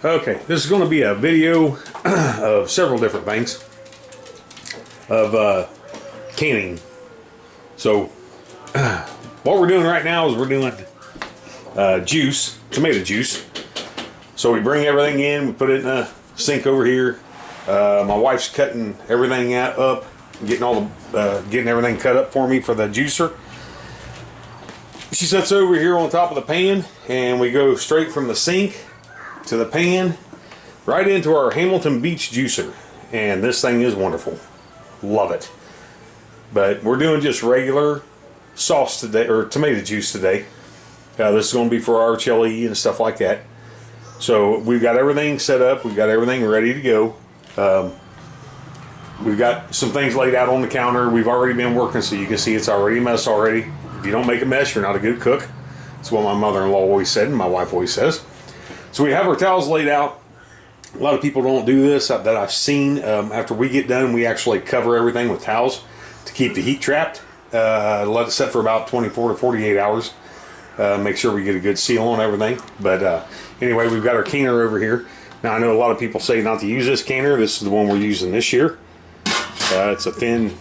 Okay, this is going to be a video of several different things of canning. So what we're doing right now is we're doing juice, tomato juice. So we bring everything in, we put it in a sink over here. My wife's cutting everything up, getting getting everything cut up for me for the juicer. She sits over here on top of the pan, and we go straight from the sink to the pan right into our Hamilton Beach juicer. And this thing is wonderful. Love it. But we're doing just regular sauce today, or tomato juice today. This is going to be for our chili and stuff like that. So we've got everything set up. We've got everything ready to go. We've got some things laid out on the counter. We've already been working, so you can see it's already a mess already. If you don't make a mess, you're not a good cook. That's what my mother-in-law always said, and my wife always says. So we have our towels laid out. A lot of people don't do this that I've seen. After we get done, we actually cover everything with towels to keep the heat trapped. Let it set for about 24 to 48 hours. Make sure we get a good seal on everything. But anyway, we've got our canner over here. Now, I know a lot of people say not to use this canner. This is the one we're using this year. It's a thin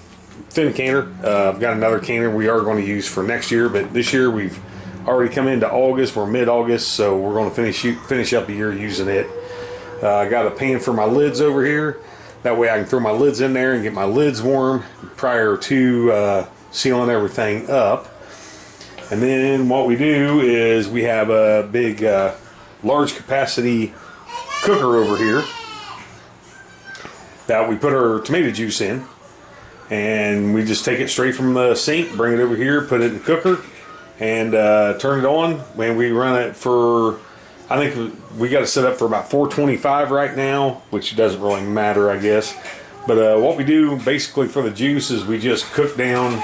canner. I've got another canner we are going to use for next year, but this year we've already come into August. We're mid-August, so we're going to finish up the year using it. I got a pan for my lids over here. That way I can throw my lids in there and get my lids warm prior to sealing everything up. And then what we do is we have a big, large capacity cooker over here that we put our tomato juice in. And we just take it straight from the sink, bring it over here, put it in the cooker, and turn it on. And we run it for, I think we got it set up for about 425 right now, which doesn't really matter, I guess. But what we do basically for the juice is we just cook down.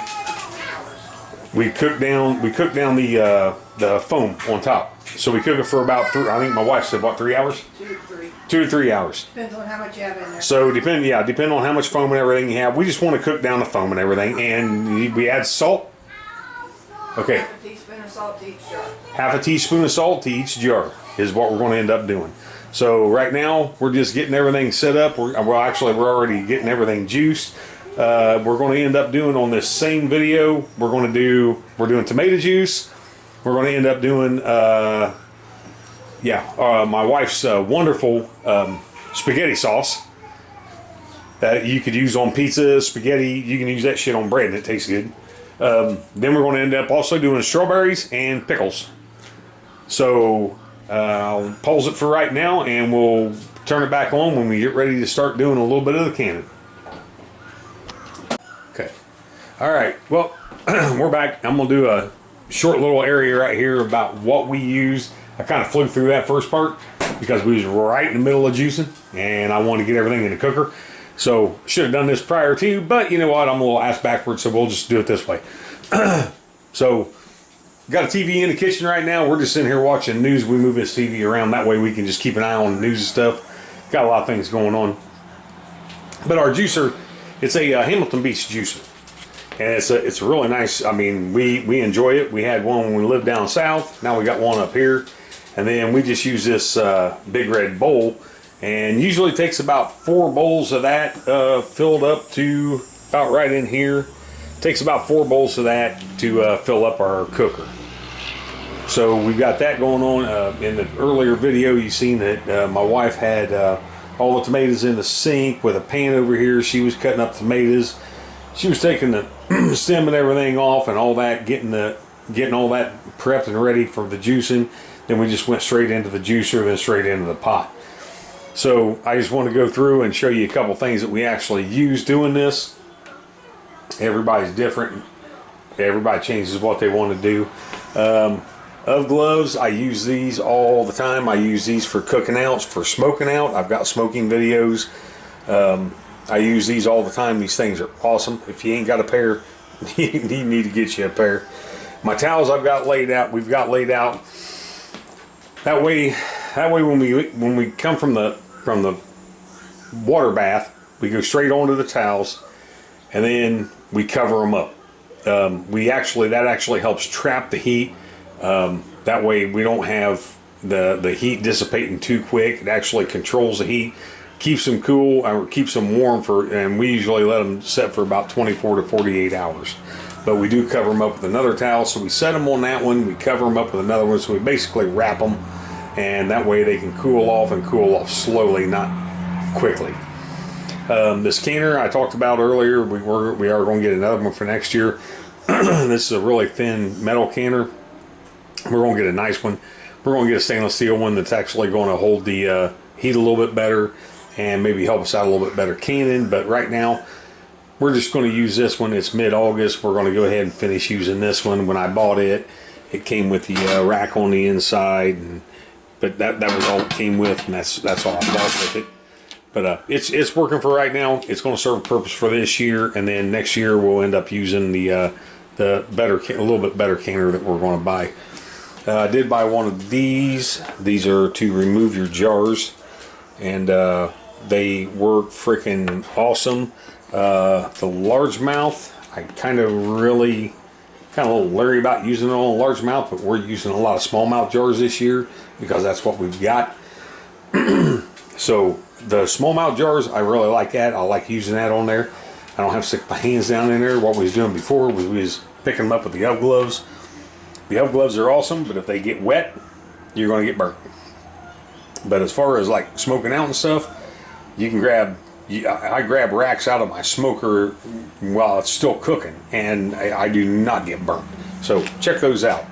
We cook down the foam on top. So we cook it for about I think my wife said, what, 3 hours? 2 to 3. 2 to 3 hours. Depends on how much you have in there. So depending on how much foam and everything you have, we just want to cook down the foam and everything. And we add salt. Okay. Half a teaspoon of salt to each jar. Half a teaspoon of salt to each jar is what we're going to end up doing. So right now we're just getting everything set up. We're already getting everything juiced. We're going to end up doing on this same video. We're doing tomato juice. We're going to end up doing my wife's wonderful spaghetti sauce that you could use on pizza, spaghetti. You can use that shit on bread and it tastes good. Then we're going to end up also doing strawberries and pickles. So I'll pause it for right now, and we'll turn it back on when we get ready to start doing a little bit of the canning. Okay. All right. Well, we're back. I'm going to do a short little area right here about what we use. I kind of flew through that first part because we was right in the middle of juicing, and I wanted to get everything in the cooker. So should have done this prior to, but you know what? I'm a little ass backwards, so we'll just do it this way. So got a TV in the kitchen right now. We're just sitting here watching news. We move this TV around. That way we can just keep an eye on the news and stuff. Got a lot of things going on. But our juicer, it's a Hamilton Beach juicer. And it's really nice. I mean, we enjoy it. We had one when we lived down south. Now we got one up here. And then we just use this big red bowl. And usually it takes about 4 bowls of that filled up to about right in here. Takes about 4 bowls of that to fill up our cooker. So we've got that going on. In the earlier video, you seen that my wife had all the tomatoes in the sink with a pan over here. She was cutting up tomatoes. She was taking the stem and everything off and all that, getting all that prepped and ready for the juicing. Then we just went straight into the juicer, then straight into the pot. So I just want to go through and show you a couple things that we actually use doing this. Everybody's different. Everybody changes what they want to do. Of gloves, I use these all the time. I use these for cooking out, for smoking out. I've got smoking videos. I use these all the time. These things are awesome. If you ain't got a pair, you need to get you a pair. My towels I've got laid out. We've got laid out. That way when we come from the water bath, we go straight onto the towels, and then we cover them up. That actually helps trap the heat. That way we don't have the heat dissipating too quick. It actually controls the heat, keeps them cool, or keeps them warm and we usually let them set for about 24 to 48 hours. But we do cover them up with another towel. So we set them on that one, we cover them up with another one, so we basically wrap them, and that way they can cool off and cool off slowly, not quickly. This canner I talked about earlier, we are going to get another one for next year. This is a really thin metal canner. We're going to get a nice one. We're going to get a stainless steel one that's actually going to hold the heat a little bit better and maybe help us out a little bit better canning. But right now, we're just going to use this one. It's mid-August. We're going to go ahead and finish using this one. When I bought it, it came with the rack on the inside, but that was all it came with, and that's all I bought with it. But it's working for right now. It's going to serve a purpose for this year, and then next year we'll end up using the better, a little bit better canner that we're going to buy. I did buy one of these. These are to remove your jars, and they work freaking awesome. The largemouth, I kind of a little leery about using it on a largemouth, but we're using a lot of smallmouth jars this year because that's what we've got. So the smallmouth jars, I really like that. I like using that on there. I don't have to stick my hands down in there. What we was doing before was we was picking them up with the elk gloves. The elk gloves are awesome, but if they get wet, you're going to get burnt. But as far as like smoking out and stuff, you can I grab racks out of my smoker while it's still cooking, and I do not get burnt. So check those out.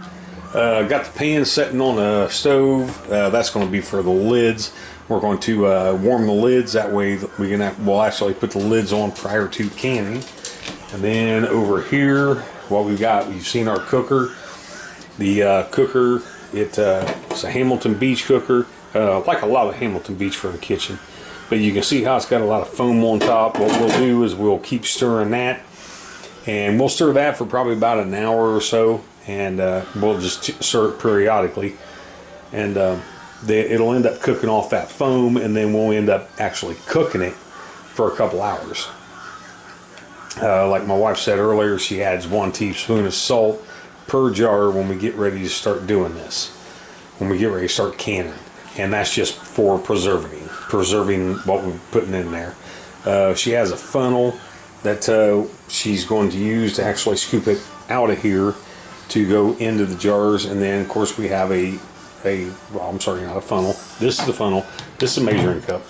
Got the pan sitting on the stove. That's going to be for the lids. We're going to warm the lids. That way we'll actually put the lids on prior to canning. And then over here, what we've seen our cooker. The cooker, it's a Hamilton Beach cooker, like a lot of Hamilton Beach for the kitchen. But you can see how it's got a lot of foam on top. What we'll do is we'll keep stirring that, and we'll stir that for probably about an hour or so, and we'll just stir it periodically, and it'll end up cooking off that foam, and then we'll end up actually cooking it for a couple hours. Like my wife said earlier, she adds 1 teaspoon of salt per jar when we get ready to start doing this, when we get ready to start canning, and that's just for preserving what we're putting in there. She has a funnel that she's going to use to actually scoop it out of here to go into the jars, and then of course we have well, I'm sorry, not a funnel. This is the funnel. This is a measuring cup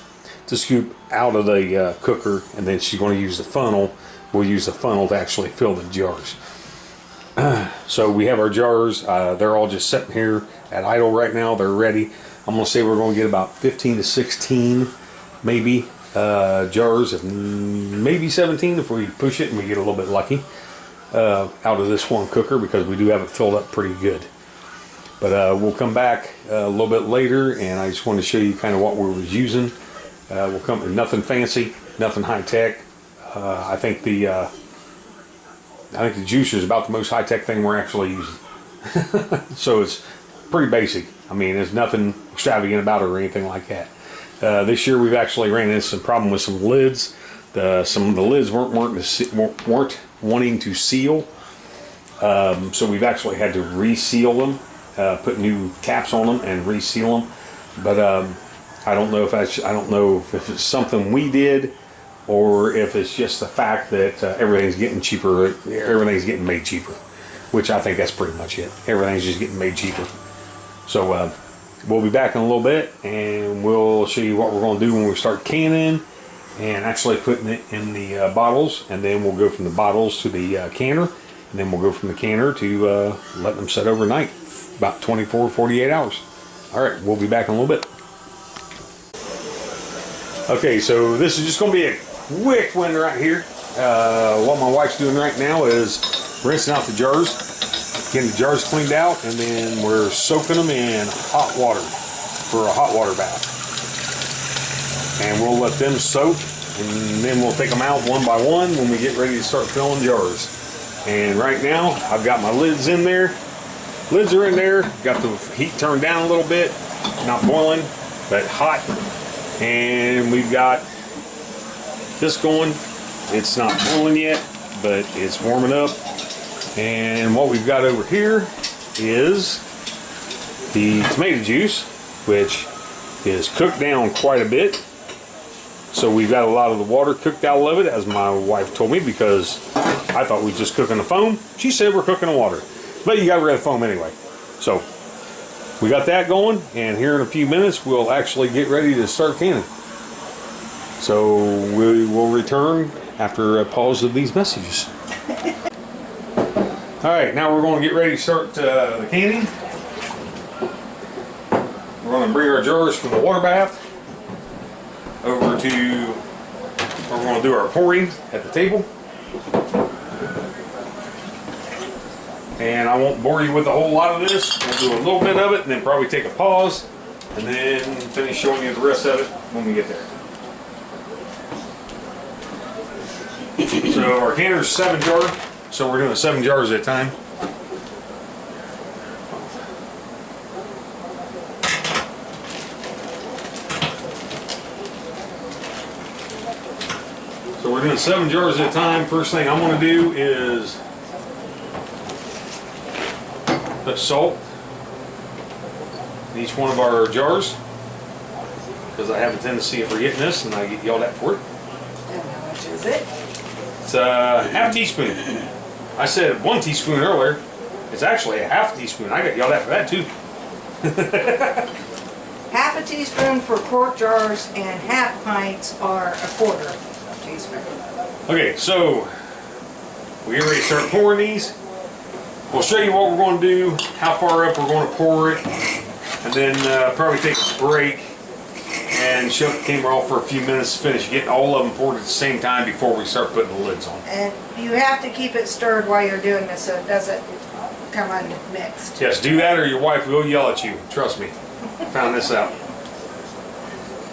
to scoop out of the cooker, and then she's going to use the funnel. We'll use the funnel to actually fill the jars. So we have our jars. They're all just sitting here at idle right now. They're ready. I'm going to say we're going to get about 15 to 16 maybe jars, if maybe 17 if we push it and we get a little bit lucky, out of this one cooker, because we do have it filled up pretty good. But we'll come back a little bit later, and I just want to show you kind of what we were using. We'll come with nothing fancy, nothing high tech. I think the juicer is about the most high tech thing we're actually using. So it's pretty basic. I mean, there's nothing extravagant about it or anything like that. This year we've actually ran into some problem with some lids. Some of the lids weren't wanting to seal, so we've actually had to reseal them, put new caps on them and reseal them. But I don't know if it's something we did, or if it's just the fact that everything's getting cheaper. Everything's getting made cheaper, which I think that's pretty much it. Everything's just getting made cheaper. So we'll be back in a little bit, and we'll show you what we're going to do when we start canning and actually putting it in the bottles, and then we'll go from the bottles to the canner, and then we'll go from the canner to let them set overnight, about 24, 48 hours. All right, we'll be back in a little bit. Okay, so this is just going to be a quick one right here. What my wife's doing right now is rinsing out the jars, getting the jars cleaned out, and then we're soaking them in hot water for a hot water bath. And we'll let them soak, and then we'll take them out one by one when we get ready to start filling jars. And right now, I've got my lids in there. Lids are in there. Got the heat turned down a little bit. Not boiling, but hot. And we've got this going. It's not boiling yet, but it's warming up. And what we've got over here is the tomato juice, which is cooked down quite a bit. So we've got a lot of the water cooked out of it, as my wife told me, because I thought we were just cooking the foam. She said we're cooking the water, but you got rid of foam anyway. So we got that going, and here in a few minutes we'll actually get ready to start canning. So we will return after a pause of these messages. All right, now we're going to get ready to start the canning. We're going to bring our jars from the water bath over to where we're going to do our pouring at the table. And I won't bore you with a whole lot of this. We'll do a little bit of it and then probably take a pause and then finish showing you the rest of it when we get there. So our canner's 7 jar, so we're doing 7 jars at a time. So we're doing 7 jars at a time. First thing I'm going to do is put salt in each one of our jars, because I have a tendency of forgetting this and I get yelled at for it. And how much is it? It's a half teaspoon. I said 1 teaspoon earlier. It's actually a half teaspoon. I got yelled at for that too. Half a teaspoon for quart jars and half pints are a quarter teaspoon. Okay, so we get ready to start pouring these. We'll show you what we're going to do, how far up we're going to pour it, and then probably take a break and shut the camera off for a few minutes to finish getting all of them poured at the same time before we start putting the lids on. And you have to keep it stirred while you're doing this so it doesn't come unmixed. Yes, do that or your wife will yell at you. Trust me. I found this out.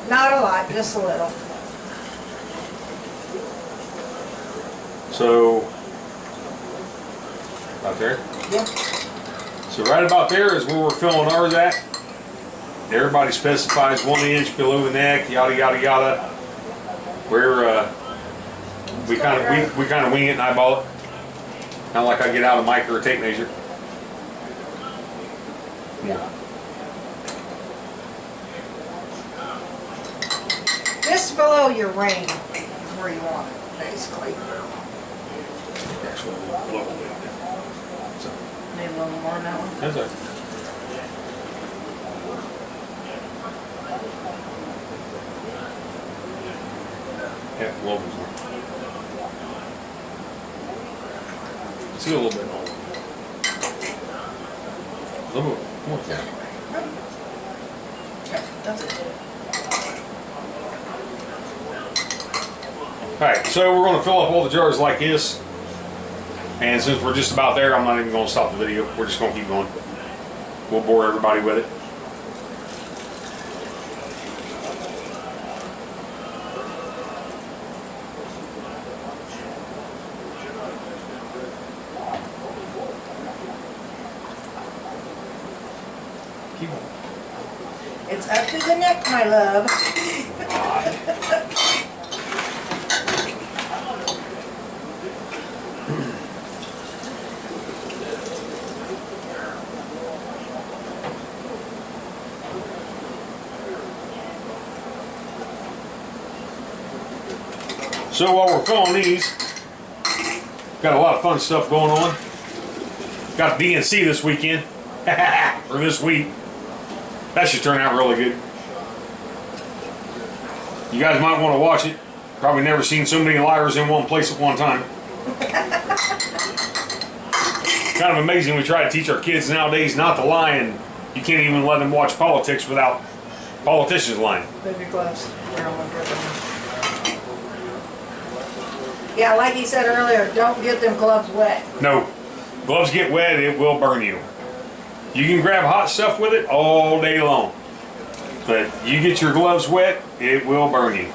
Not a lot, just a little. So, about there? Yep. So right about there is where we're filling ours at. Everybody specifies 1 inch below the neck, yada yada yada. We're we kind of wing it and eyeball it. Kind of like I get out a mic or a tape measure. Yeah. Just below your ring is where you want it, basically. Actually, a little bit. So, Maybe a little more on that one. that's it. Yeah, a little bit more. See a little bit more. A little bit more. Yeah. Okay, that's it. Alright, so we're going to fill up all the jars like this. And since we're just about there, I'm not even going to stop the video. We're just going to keep going. We'll bore everybody with it. Keep going. It's up to the neck, my love. So while we're filling these, got a lot of fun stuff going on. Got DNC this weekend, or this week. That should turn out really good. You guys might want to watch it. Probably never seen so many liars in one place at one time. Kind of amazing we try to teach our kids nowadays not to lie, and you can't even let them watch politics without politicians lying. Move your gloves. We're on one dripping. Yeah, like he said earlier, don't get them gloves wet. No, gloves get wet, it will burn you. You can grab hot stuff with it all day long, but you get your gloves wet, it will burn you.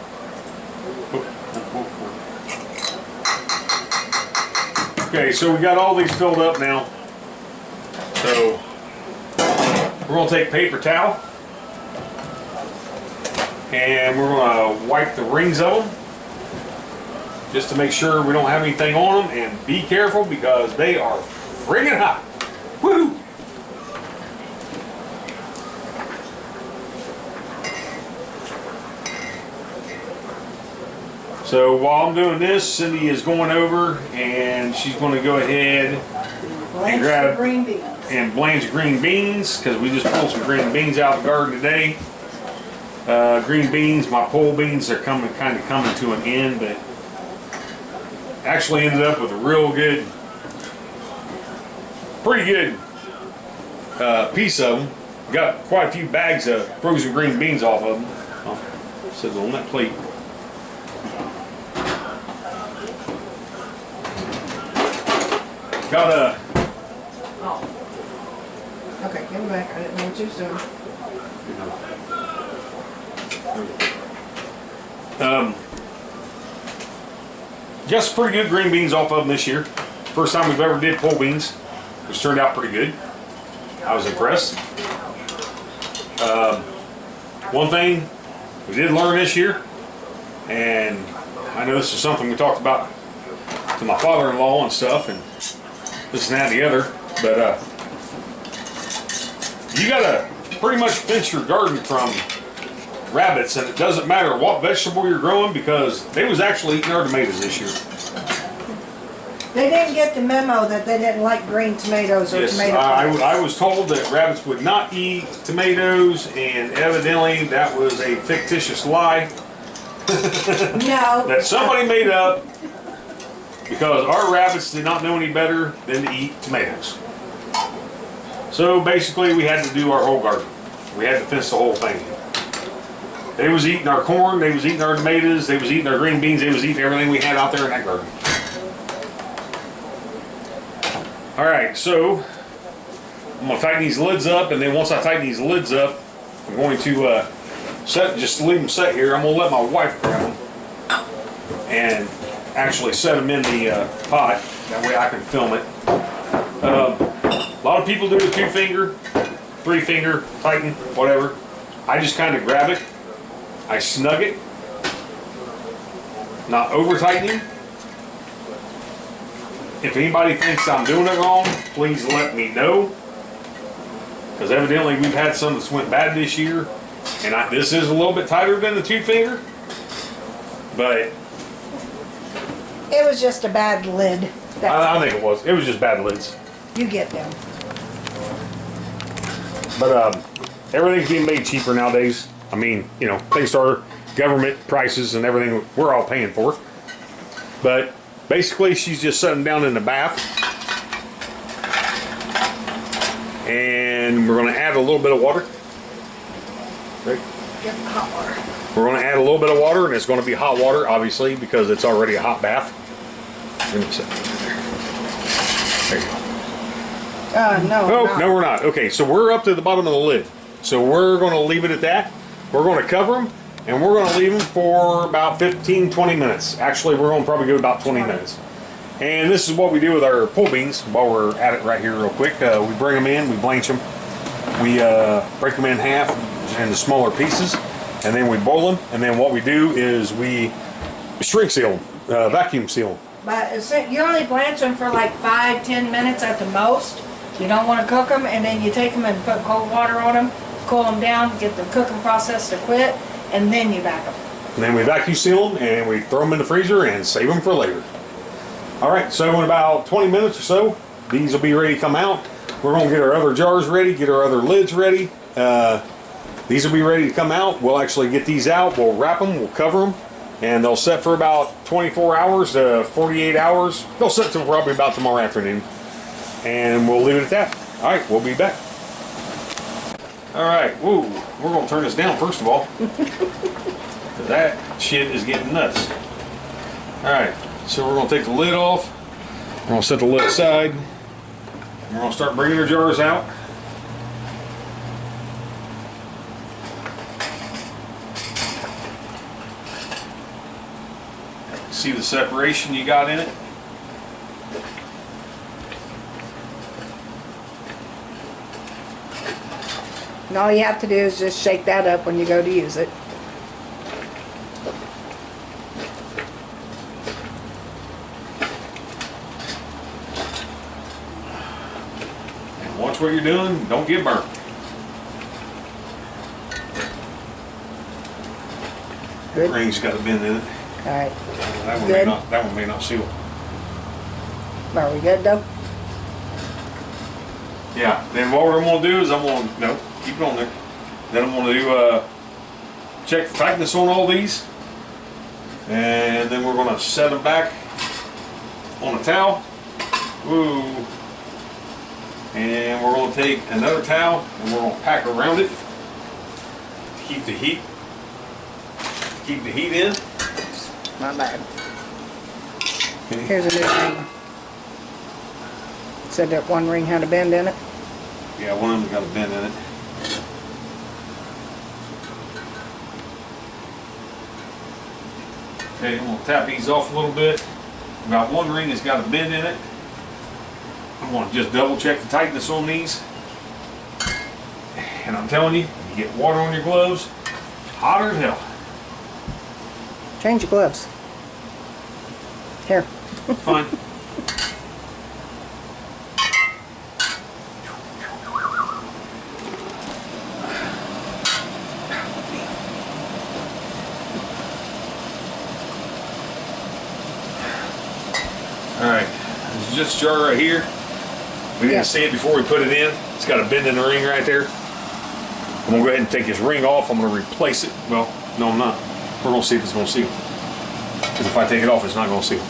Okay, so we got all these filled up now. So we're going to take a paper towel and we're going to wipe the rings of them just to make sure we don't have anything on them, and be careful because they are friggin' hot. Woo! So while I'm doing this, Cindy is going over and she's going to go ahead Blanch grab- the green beans. and blanch green beans because we just pulled some green beans out of the garden today. Green beans, my pole beans are kind of coming to an end, but actually ended up with a real good, pretty good piece of them. Got quite a few bags of frozen green beans off of them. Oh, says on that plate. Got a. Oh. Okay, give it back. I didn't know too soon. Got some pretty good green beans off of them this year. First time we've ever did pole beans, which turned out pretty good. I was impressed. One thing we did learn this year, and I know this is something we talked about to my father-in-law and stuff, and this and that and the other, but you gotta pretty much fence your garden from rabbits, and it doesn't matter what vegetable you're growing because they was actually eating our tomatoes this year. They didn't get the memo that they didn't like green tomatoes or Yes, tomato I plants. was told that rabbits would not eat tomatoes, and evidently that was a fictitious lie No. that somebody made up because our rabbits did not know any better than to eat tomatoes. So basically we had to do our whole garden. We had to fence the whole thing. They was eating our corn, they was eating our tomatoes, they was eating our green beans, they was eating everything we had out there in that garden. Alright, so I'm going to tighten these lids up, and then once I tighten these lids up, I'm going to just leave them set here. I'm going to let my wife grab them and actually set them in the pot. That way I can film it. A lot of people do a 2-finger, 3-finger, tighten, whatever. I just kind of grab it. I snug it. Not over tightening. If anybody thinks I'm doing it wrong, please let me know. Because evidently we've had some that's went bad this year. And this is a little bit tighter than the 2-finger. But It was just a bad lid. I think it was. It was just bad lids. You get them. But everything's being made cheaper nowadays. I mean, you know, thanks to our government prices and everything we're all paying for. But basically, she's just setting down in the bath. And we're going to add a little bit of water. Right? Get the hot water. We're going to add a little bit of water, and it's going to be hot water, obviously, because it's already a hot bath. Let me set it there. There you go. No. Oh, not. no, we're not. Okay, so we're up to the bottom of the lid. So we're going to leave it at that. We're going to cover them, and we're going to leave them for about 15-20 minutes. Actually, we're going to probably go about 20 minutes. And this is what we do with our pole beans while we're at it right here real quick. We bring them in, we blanch them, we break them in half into smaller pieces, and then we boil them. And then what we do is we shrink seal them, vacuum seal them. But you only blanch them for like 5-10 minutes at the most. You don't want to cook them, and then you take them and put cold water on them, cool them down, get the cooking process to quit, and then you back them. And then we vacuum seal them, and we throw them in the freezer and save them for later. All right, so in about 20 minutes or so, these will be ready to come out. We're going to get our other jars ready, get our other lids ready. These will be ready to come out. We'll actually get these out. We'll wrap them, we'll cover them, and they'll set for about 24 hours to 48 hours. They'll set till probably about tomorrow afternoon. And we'll leave it at that. All right, we'll be back. All right, whoa, we're going to turn this down first of all. That shit is getting nuts. All right, so we're going to take the lid off. We're going to set the lid aside. We're going to start bringing our jars out. See the separation you got in it? And all you have to do is just shake that up when you go to use it. And watch what you're doing, don't get burnt. Good. Ring's got a bend in it. All right. That one Good. may not seal. Are we good though? Yeah. Then what I'm gonna do is no, keep it on there. Then I'm gonna do check the tightness on all these, and then we're gonna set them back on a towel. Woo. And we're gonna take another towel and we're gonna pack around it to keep the heat in. My bad. Here's a new ring. Said that one ring had a bend in it. Yeah, one of them's got a bend in it. Okay, I'm gonna tap these off a little bit. About one ring has got a bend in it. I'm gonna just double check the tightness on these. And I'm telling you, you get water on your gloves, hotter than hell. Change your gloves. Here. Fine. Alright, there's just a jar right here. We didn't see it before we put it in. It's got a bend in the ring right there. I'm gonna go ahead and take this ring off. I'm gonna replace it. Well, no, I'm not. We're gonna see if it's gonna seal. Because if I take it off, it's not gonna seal.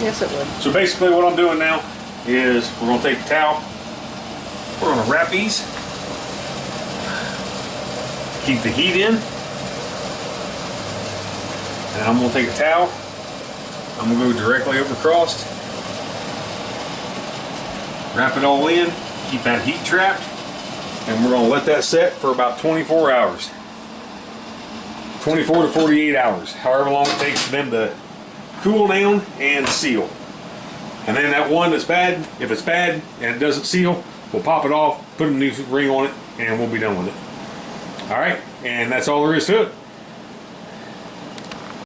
Yes, it would. So basically what I'm doing now is we're gonna take the towel. We're gonna wrap these. Keep the heat in. And I'm gonna take a towel. I'm gonna go directly over across. Wrap it all in. Keep that heat trapped. And we're gonna let that set for about 24 hours. 24 to 48 hours. However long it takes for them to cool down and seal. And then that one that's bad, if it's bad and it doesn't seal, we'll pop it off, put a new ring on it, and we'll be done with it. All right, and that's all there is to it.